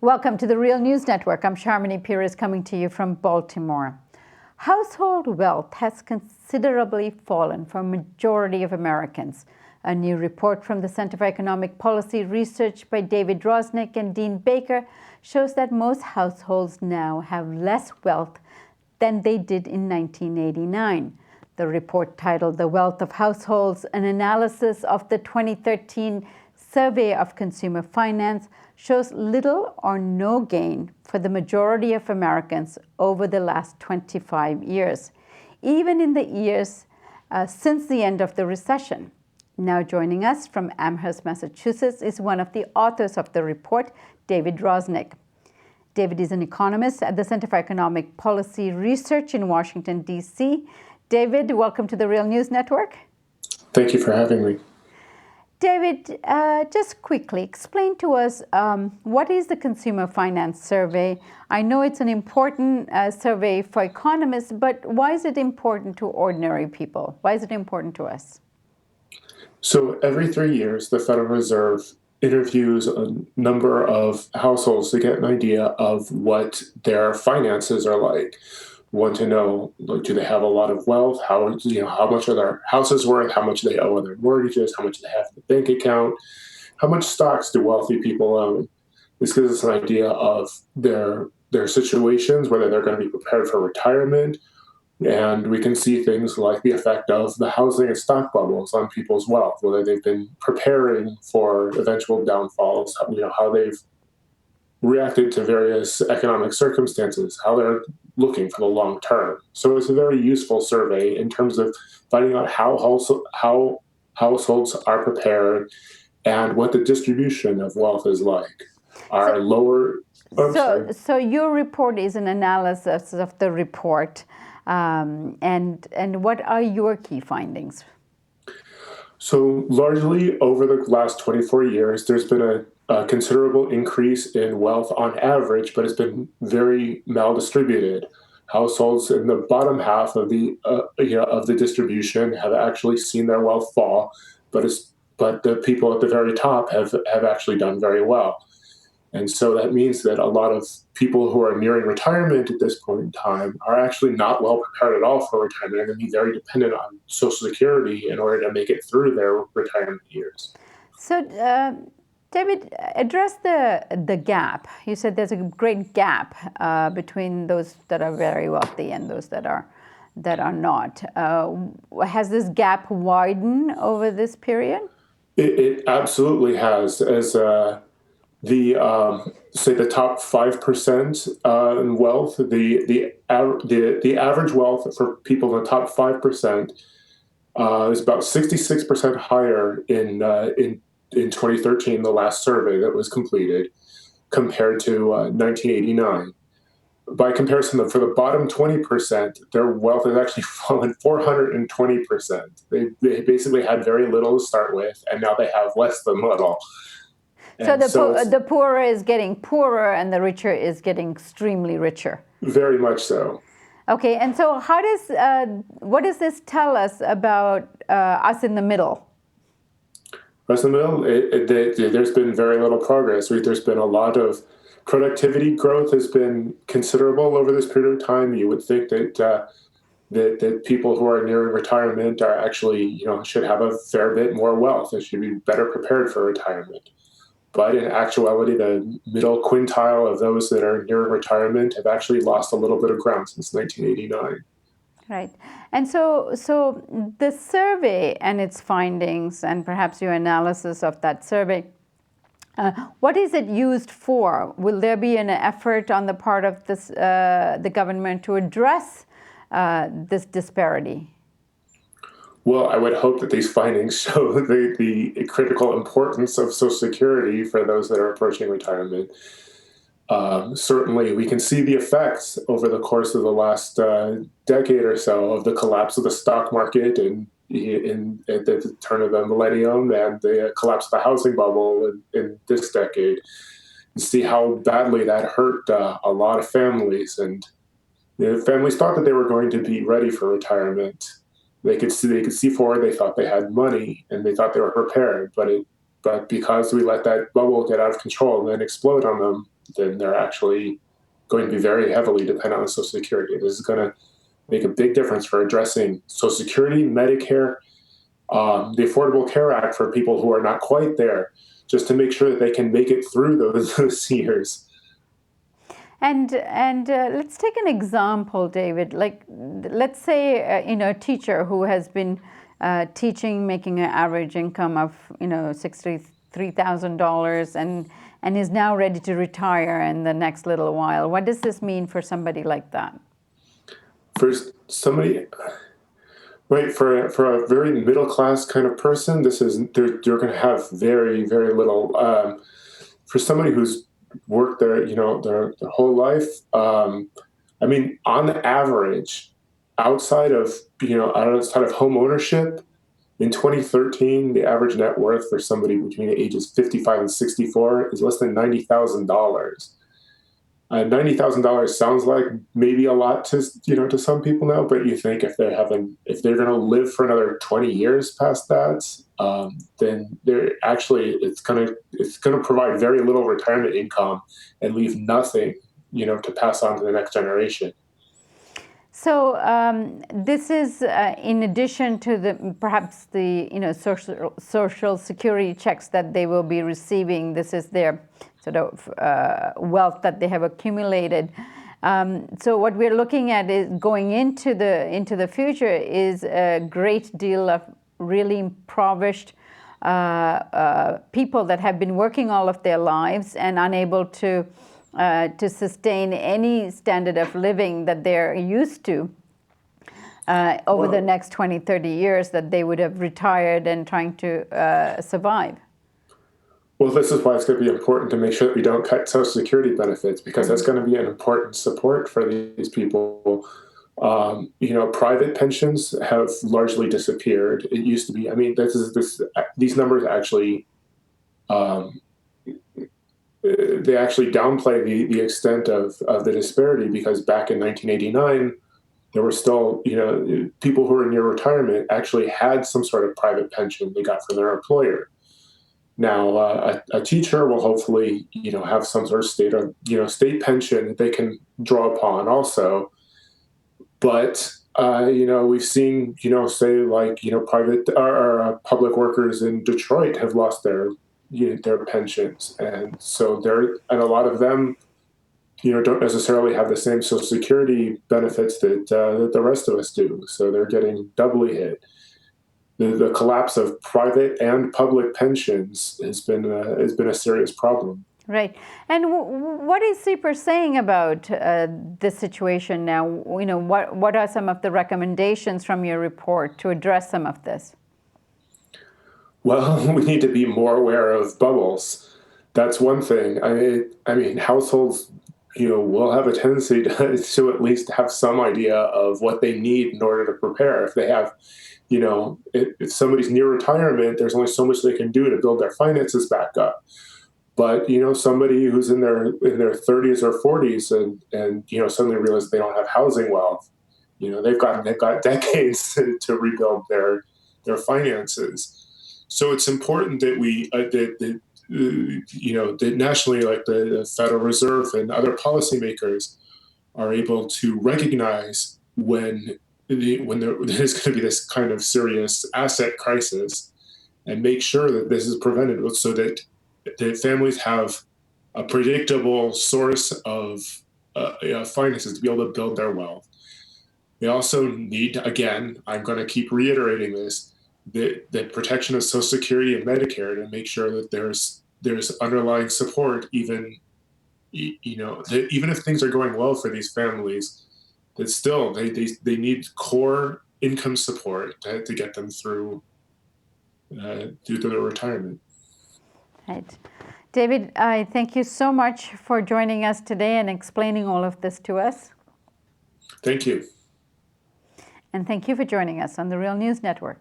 Welcome to the Real News Network. I'm Sharmini Pires coming to you from Baltimore. Household wealth has considerably fallen for a majority of Americans. A new report from the Center for Economic Policy Research by David Rosnick and Dean Baker shows that most households now have less wealth than they did in 1989. The report, titled "The Wealth of Households: An Analysis of the 2013 Survey of Consumer Finance," shows little or no gain for the majority of Americans over the last 25 years, even in the years since the end of the recession. Now joining us from Amherst, Massachusetts, is one of the authors of the report, David Rosnick. David is an economist at the Center for Economic Policy Research in Washington, D.C. David, welcome to the Real News Network. Thank you for having me. David, just quickly explain to us what is the Consumer Finance Survey? I know it's an important survey for economists, but why is it important to ordinary people? Why is it important to us? So every 3 years, the Federal Reserve interviews a number of households to get an idea of what their finances are like. Want to know, like, do they have a lot of wealth? How much are their houses worth? How much they owe on their mortgages? How much they have in the bank account? How much stocks do wealthy people own? This gives us an idea of their situations, whether they're going to be prepared for retirement, and we can see things like the effect of the housing and stock bubbles on people's wealth, whether they've been preparing for eventual downfalls, how they've reacted to various economic circumstances, how they're looking for the long term. So it's a very useful survey in terms of finding out how households are prepared and what the distribution of wealth is like. So your report is an analysis of the report, and what are your key findings? So largely over the last 24 years, there's been a considerable increase in wealth on average, but it's been very maldistributed. Households in the bottom half of the distribution have actually seen their wealth fall, but the people at the very top have actually done very well. And so that means that a lot of people who are nearing retirement at this point in time are actually not well prepared at all for retirement. They're going to be very dependent on Social Security in order to make it through their retirement years. So, David, address the gap. You said there's a great gap between those that are very wealthy and those that are not. Has this gap widened over this period? It absolutely has. As the top 5% in wealth, the average wealth for people in the top 5% is about 66% higher in 2013, the last survey that was completed, compared to 1989. By comparison, for the bottom 20%, their wealth has actually fallen 420%. They basically had very little to start with, and now they have less than little. So the poorer is getting poorer, and the richer is getting extremely richer. Very much so. Okay, and so what does this tell us about us in the middle? Us in the middle, there's been very little progress. There's been a lot of productivity growth has been considerable over this period of time. You would think that people who are nearing retirement are actually, should have a fair bit more wealth. They should be better prepared for retirement. But in actuality, the middle quintile of those that are near retirement have actually lost a little bit of ground since 1989. Right. And so the survey and its findings, and perhaps your analysis of that survey, what is it used for? Will there be an effort on the part of the government to address this disparity? Well, I would hope that these findings show the critical importance of Social Security for those that are approaching retirement. Certainly, we can see the effects over the course of the last decade or so of the collapse of the stock market at the turn of the millennium, and the collapse of the housing bubble in this decade. You see how badly that hurt a lot of families, and families thought that they were going to be ready for retirement. They could see forward. They thought they had money, and they thought they were prepared. But because we let that bubble get out of control and then explode on them, then they're actually going to be very heavily dependent on Social Security. This is going to make a big difference for addressing Social Security, Medicare, the Affordable Care Act for people who are not quite there, just to make sure that they can make it through those years. And let's take an example, David. Like, let's say a teacher who has been teaching, making an average income of $63,000, and is now ready to retire in the next little while. What does this mean for somebody like that? For somebody, right, for a very middle class kind of person, they're going to have very, very little. For somebody who's worked their whole life, I mean, on average, outside of home ownership, in 2013, the average net worth for somebody between the ages 55 and 64 is less than $90,000. $90,000 sounds like maybe a lot to some people now, but you think if they're going to live for another 20 years past that, then it's going to provide very little retirement income and leave nothing to pass on to the next generation. So this is in addition to perhaps the social security checks that they will be receiving. This is their sort of wealth that they have accumulated. So what we're looking at is going into the future is a great deal of really impoverished people that have been working all of their lives and unable to sustain any standard of living that they're used to over the next 20, 30 years that they would have retired and trying to survive. Well, this is why it's going to be important to make sure that we don't cut Social Security benefits, because that's going to be an important support for these people. Private pensions have largely disappeared. It used to be, I mean, these numbers actually they actually downplay the extent of the disparity, because back in 1989, there were still, people who were near retirement actually had some sort of private pension they got from their employer. Now, a teacher will hopefully, have some sort of state pension that they can draw upon also. But, we've seen, say like, private or public workers in Detroit have lost their pensions. And so and a lot of them, don't necessarily have the same Social Security benefits that the rest of us do. So they're getting doubly hit. The collapse of private and public pensions has been a serious problem. Right. And what is CPER saying about this situation now? What are some of the recommendations from your report to address some of this? Well, we need to be more aware of bubbles. That's one thing. I mean, households, will have a tendency to at least have some idea of what they need in order to prepare. If they have, if somebody's near retirement, there's only so much they can do to build their finances back up. But somebody who's in their 30s or 40s and suddenly realize they don't have housing wealth, they've got decades to rebuild their finances. So it's important that we that nationally, like the Federal Reserve and other policymakers, are able to recognize when there's going to be this kind of serious asset crisis, and make sure that this is prevented, so that families have a predictable source of finances to be able to build their wealth. They also need, again, I'm going to keep reiterating this, the protection of Social Security and Medicare, to make sure that there's underlying support, even even if things are going well for these families, that still they need core income support to get them through their retirement. Right. David, I thank you so much for joining us today and explaining all of this to us. Thank you. And thank you for joining us on the Real News Network.